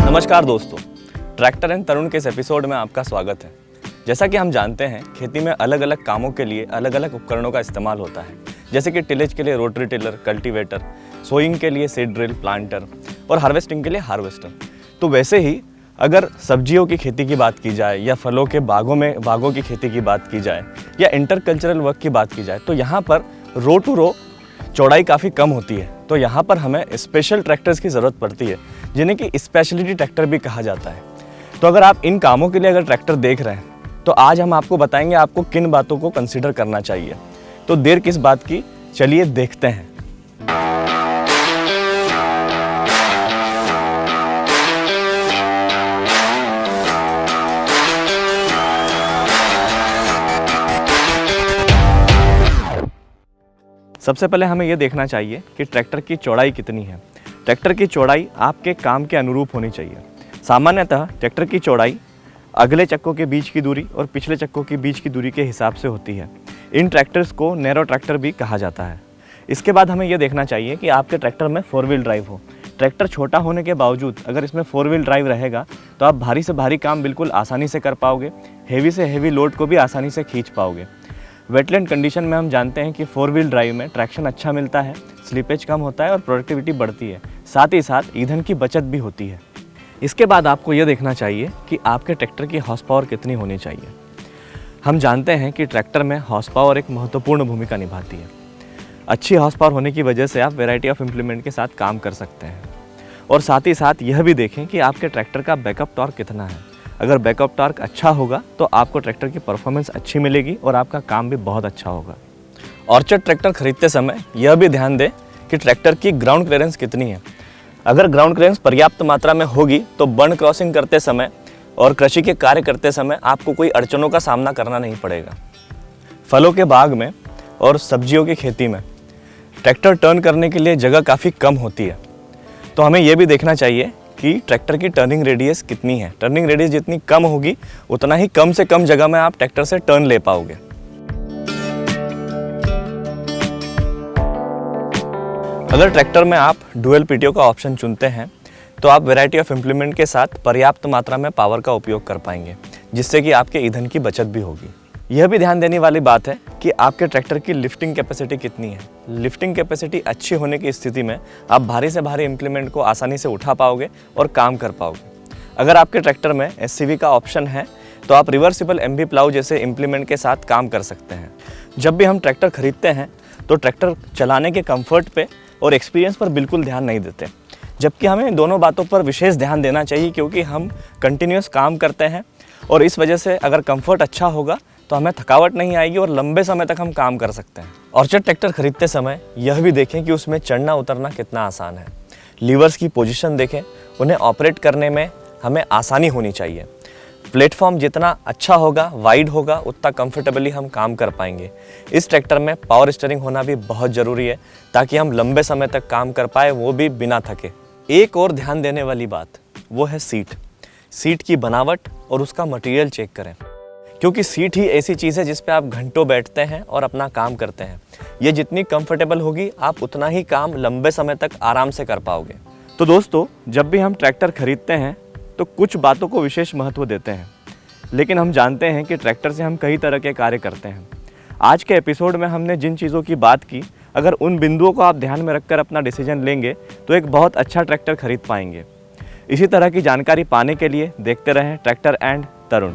नमस्कार दोस्तों, tractor and तरुण के इस एपिसोड में आपका स्वागत है। जैसा कि हम जानते हैं, खेती में अलग अलग कामों के लिए अलग अलग उपकरणों का इस्तेमाल होता है, जैसे कि टिलेज के लिए रोटरी टिलर, कल्टीवेटर, सोइंग के लिए सीड ड्रिल, प्लांटर और हार्वेस्टिंग के लिए हार्वेस्टर। तो वैसे ही अगर सब्जियों की खेती की बात की जाए या फलों के बागों की खेती की बात की जाए या इंटरकल्चरल वर्क की बात की जाए, तो यहाँ पर रो टू रो चौड़ाई काफ़ी कम होती है। तो यहाँ पर हमें स्पेशल ट्रैक्टर्स की ज़रूरत पड़ती है, जिन्हें कि स्पेशलिटी ट्रैक्टर भी कहा जाता है। तो अगर आप इन कामों के लिए अगर ट्रैक्टर देख रहे हैं, तो आज हम आपको बताएंगे आपको किन बातों को कंसीडर करना चाहिए। तो देर किस बात की, चलिए देखते हैं। सबसे पहले हमें यह देखना चाहिए कि ट्रैक्टर की चौड़ाई कितनी है। ट्रैक्टर की चौड़ाई आपके काम के अनुरूप होनी चाहिए। सामान्यतः ट्रैक्टर की चौड़ाई अगले चक्कों के बीच की दूरी और पिछले चक्कों के बीच की दूरी के हिसाब से होती है। इन ट्रैक्टर्स को नैरो ट्रैक्टर भी कहा जाता है। इसके बाद हमें यह देखना चाहिए कि आपके ट्रैक्टर में 4 व्हील ड्राइव हो। ट्रैक्टर छोटा होने के बावजूद अगर इसमें 4 व्हील ड्राइव रहेगा तो आप भारी से भारी काम बिल्कुल आसानी से कर पाओगे, हेवी से हेवी लोड को भी आसानी से खींच पाओगे। वेटलैंड कंडीशन में हम जानते हैं कि 4 व्हील ड्राइव में ट्रैक्शन अच्छा मिलता है, स्लिपेज कम होता है और प्रोडक्टिविटी बढ़ती है। साथ ही साथ ईंधन की बचत भी होती है। इसके बाद आपको यह देखना चाहिए कि आपके ट्रैक्टर की हॉर्स पावर कितनी होनी चाहिए। हम जानते हैं कि ट्रैक्टर में हॉर्स पावर एक महत्वपूर्ण भूमिका निभाती है। अच्छी हॉर्स पावर होने की वजह से आप वैरायटी ऑफ इम्प्लीमेंट के साथ काम कर सकते हैं। और साथ ही साथ यह भी देखें कि आपके ट्रैक्टर का बैकअप टॉर्क कितना है। अगर बैकअप टॉर्क अच्छा होगा तो आपको ट्रैक्टर की परफॉर्मेंस अच्छी मिलेगी और आपका काम भी बहुत अच्छा होगा। ऑर्चर्ड ट्रैक्टर खरीदते समय यह भी ध्यान दें कि ट्रैक्टर की ग्राउंड क्लियरेंस कितनी है। अगर ग्राउंड क्लियरेंस पर्याप्त मात्रा में होगी तो बर्न क्रॉसिंग करते समय और कृषि के कार्य करते समय आपको कोई अड़चनों का सामना करना नहीं पड़ेगा। फलों के बाग में और सब्जियों की खेती में ट्रैक्टर टर्न करने के लिए जगह काफ़ी कम होती है। तो हमें यह भी देखना चाहिए कि ट्रैक्टर की टर्निंग रेडियस कितनी है। टर्निंग रेडियस जितनी कम होगी उतना ही कम से कम जगह में आप ट्रैक्टर से टर्न ले पाओगे। अगर ट्रैक्टर में आप डुअल पीटीओ का ऑप्शन चुनते हैं तो आप वैरायटी ऑफ इम्प्लीमेंट के साथ पर्याप्त मात्रा में पावर का उपयोग कर पाएंगे, जिससे कि आपके ईंधन की बचत भी होगी। यह भी ध्यान देने वाली बात है कि आपके ट्रैक्टर की लिफ्टिंग कैपेसिटी कितनी है। लिफ्टिंग कैपेसिटी अच्छी होने की स्थिति में आप भारी से भारी इम्प्लीमेंट को आसानी से उठा पाओगे और काम कर पाओगे। अगर आपके ट्रैक्टर में एससीवी का ऑप्शन है तो आप रिवर्सिबल एमवी प्लाऊ जैसे इम्प्लीमेंट के साथ काम कर सकते हैं। जब भी हम ट्रैक्टर खरीदते हैं तो ट्रैक्टर चलाने के कंफर्ट पे और एक्सपीरियंस पर बिल्कुल ध्यान नहीं देते, जबकि हमें दोनों बातों पर विशेष ध्यान देना चाहिए, क्योंकि हम कंटिन्यूस काम करते हैं और इस वजह से अगर कंफर्ट अच्छा होगा तो हमें थकावट नहीं आएगी और लंबे समय तक हम काम कर सकते हैं। ऑर्चर्ड ट्रैक्टर खरीदते समय यह भी देखें कि उसमें चढ़ना उतरना कितना आसान है। लीवर्स की पोजीशन देखें, उन्हें ऑपरेट करने में हमें आसानी होनी चाहिए। प्लेटफॉर्म जितना अच्छा होगा, वाइड होगा, उतना कंफर्टेबली हम काम कर पाएंगे। इस ट्रैक्टर में पावर स्टीयरिंग होना भी बहुत ज़रूरी है, ताकि हम लंबे समय तक काम कर पाए, वो भी बिना थके। एक और ध्यान देने वाली बात वो है सीट की बनावट और उसका मटेरियल चेक करें, क्योंकि सीट ही ऐसी चीज़ है जिस पे आप घंटों बैठते हैं और अपना काम करते हैं। ये जितनी कंफर्टेबल होगी आप उतना ही काम लंबे समय तक आराम से कर पाओगे। तो दोस्तों, जब भी हम ट्रैक्टर खरीदते हैं तो कुछ बातों को विशेष महत्व देते हैं, लेकिन हम जानते हैं कि ट्रैक्टर से हम कई तरह के कार्य करते हैं। आज के एपिसोड में हमने जिन चीज़ों की बात की, अगर उन बिंदुओं को आप ध्यान में रखकर अपना डिसीजन लेंगे तो एक बहुत अच्छा ट्रैक्टर खरीद पाएंगे। इसी तरह की जानकारी पाने के लिए देखते रहें ट्रैक्टर एंड तरुण।